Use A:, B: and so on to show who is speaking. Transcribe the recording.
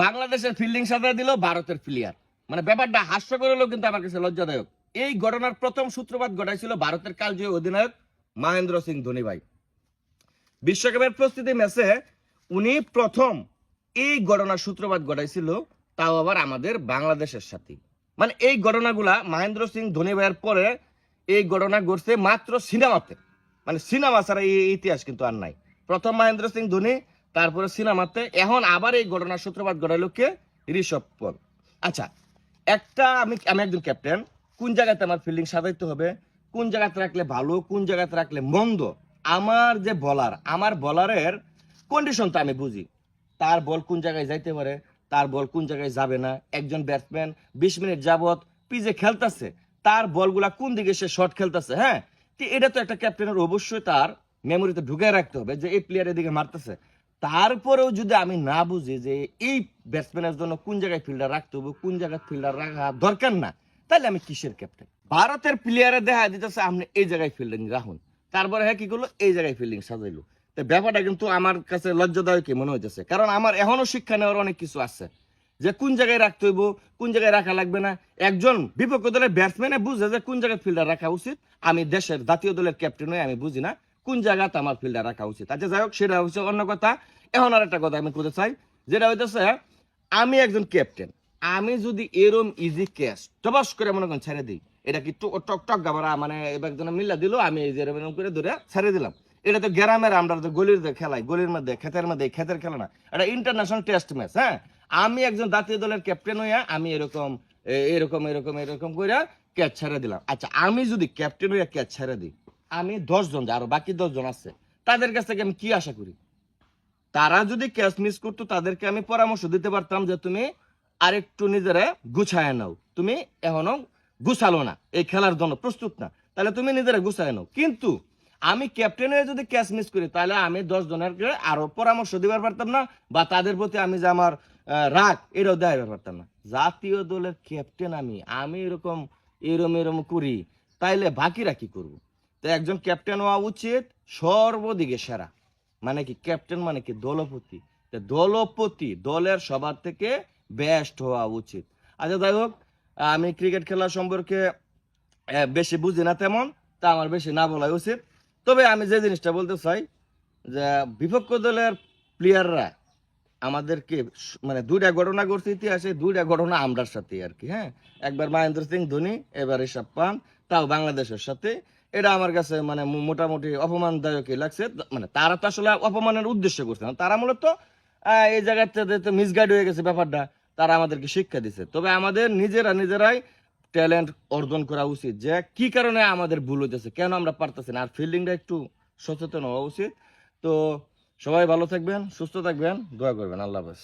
A: বাংলাদেশের ফিল্ডিং সাজায় দিল ভারতের প্লেয়ার। মানে ব্যাপারটা হাস্যকর হলেও কিন্তু আমার কাছে লজ্জাদায়ক। এই ঘটনার প্রথম সূত্রপাত ঘটাইছিল ভারতের কালজয়ী অধিনায়ক মহেন্দ্র সিং ধোনি ভাই। বিশ্বকাপের প্রস্তুতি ম্যাচে উনি প্রথম এই ঘটনার সূত্রপাত ঘটাইছিল, তাও আবার আমাদের বাংলাদেশের সাথে। মানে এই ঘটনাগুলা মহেন্দ্র সিং ধোনি ভাইয়ের পরে এই ঘটনা ঘটছে মাত্র সিনেমাতে। মানে সিনেমা ছাড়া এই ইতিহাস কিন্তু আর নাই। প্রথম মহেন্দ্র সিং ধোনি, তারপরে সিনেমাতে, এখন আবার এই ঘটনার সূত্রপাত ঘটাইলো কে? ঋষভ পন্থ। আচ্ছা, আমি একজন ক্যাপ্টেন, কোন জায়গাতে আমার ফিল্ডিং সাজাইতে হবে, কোন জায়গাতে রাখলে ভালো, কোন জায়গাতে রাখলে মন্দ, আমার যে বলার, আমার বলারের কন্ডিশন তো আমি বুঝি। তার বল কোন জায়গায় যাইতে পারে, তার বল কোন জায়গায় যাবে না। একজন ব্যাটসম্যান 20 মিনিট যাবত পিজে খেলতেছে, তার বলগুলা কোন দিকে সে শট খেলতেছে। হ্যাঁ, এটা তো একটা ক্যাপ্টেনের অবশ্যই তার মেমোরিতে ঢুকে রাখতে হবে যে এই প্লেয়ার এদিকে মারতেছে। তারপরেও যদি আমি না বুঝি যে এই ব্যাটসম্যানের জন্য কোন জায়গায় ফিল্ডার রাখতে হবে, কোন জায়গায় ফিল্ডার রাখা দরকার না, তাহলে আমি কিসের ক্যাপ্টেন? ভারতের প্লেয়ারে দেখা দিতেছে আপনি এই জায়গায় ফিল্ডিং রাখুন, তারপরে হ্যাঁ কি করলো, এই জায়গায় ফিল্ডিং সাজাইলো। তো ব্যাপারটা কিন্তু আমার কাছে লজ্জাদায়ক মনে হইতেছে, কারণ আমার এখনো শিক্ষা নেওয়ার অনেক কিছু আছে যে কোন জায়গায় রাখতে হইব, কোন জায়গায় রাখা লাগবে না। একজন বিপক্ষ দলের ব্যাটসম্যানে বুঝে যে কোন জায়গায় ফিল্ডার রাখা উচিত। আমি দেশের জাতীয় দলের ক্যাপ্টেন হয়ে আমি বুঝি না কোন জায়গাতে আমার ফিল্ডার রাখা উচিত। আচ্ছা যাই হোক, সেটা হচ্ছে অন্য কথা। এখন আর একটা কথা আমি বলতে চাই, যেটা হইতেছে আমি একজন ক্যাপ্টেন, আমি যদি এরম ইজি ক্যাচ টবাস করে মনে করেন ছেড়ে দিই, এটা কি টক টক গাবরা মানে একজনে মিল্লা দিল, আমি এই যে এরকম করে ধরে ছেড়ে দিলাম। এটা তো গ্রামের আমরা তো গলির খেলাই, গলির মধ্যে ক্ষেতের মধ্যে, ক্ষেতের খেলা না, এটা ইন্টারন্যাশনাল টেস্ট ম্যাচ। হ্যাঁ, আমি একজন জাতীয় দলের ক্যাপ্টেন হইয়া আমি এরকম এরকম এরকম এরকম করে ক্যাচ ছেড়ে দিলাম। আচ্ছা, আমি যদি ক্যাপ্টেন হইয়া ক্যাচ ছেড়ে দিই, আমি 10 জন, আরো বাকি 10 জন আছে, তাদের কাছ থেকে আমি কি আশা করি? তারা যদি ক্যাচ মিস করতো, তাদেরকে আমি পরামর্শ দিতে পারতাম যে তুমি আরেকটু নিজেরা গুছায় নাও, তুমি এখনো গুছালো না, এই খেলার জন্য প্রস্তুত না, তাহলে তুমি নিজেরা গুছায় নাও। কিন্তু আমি ক্যাপ্টেন হয়ে যদি ক্যাচ মিস করি, তাহলে আমি 10 জনের আরো পরামর্শ দিবার পারতাম না, বা তাদের প্রতি আমি যে আমার রাগ, এটাও দেখাইবার পারতাম না। জাতীয় দলের ক্যাপ্টেন আমি এরকম এরম এরম করি, তাইলে বাকিরা কি করবো? তো একজন ক্যাপ্টেন হওয়া উচিত সর্বদিকে সেরা। মানে কি ক্যাপ্টেন মানে কি দলপতি, দলপতি দলের সবার থেকে বেস্ট হওয়া উচিত। আচ্ছা যাই হোক, আমি ক্রিকেট খেলা সম্পর্কে বেশি বুঝি না তেমন, তা আমার বেশি না বলাই উচিত। তবে আমি যে জিনিসটা বলতে চাই যে বিপক্ষ দলের প্লেয়াররা আমাদেরকে মানে দুইটা ঘটনা ঘটছে ইতিহাসে, দুইটা ঘটনা আমরার সাথে আর কি। হ্যাঁ, একবার মহেন্দ্র সিং ধোনি, এবার ঋষভ পান্থ, তাও বাংলাদেশের সাথে। এটা আমার কাছে মানে মোটামুটি অপমানদায়কই লাগছে। মানে তারা তো আসলে অপমানের উদ্দেশ্য করছে না, তারা মূলত এই জায়গাতে মিসগাইড হয়ে গেছে ব্যাপারটা, তারা আমাদেরকে শিক্ষা দিছে। তবে আমাদের নিজেরাই ট্যালেন্ট অর্জন করা উচিত যে কি কারণে আমাদের ভুল হইতেছে, কেন আমরা পারতেছি না, আর ফিল্ডিংটা একটু সচেতন হওয়া উচিত। তো সবাই ভালো থাকবেন, সুস্থ থাকবেন, দোয়া করবেন। আল্লাহ হাফেজ।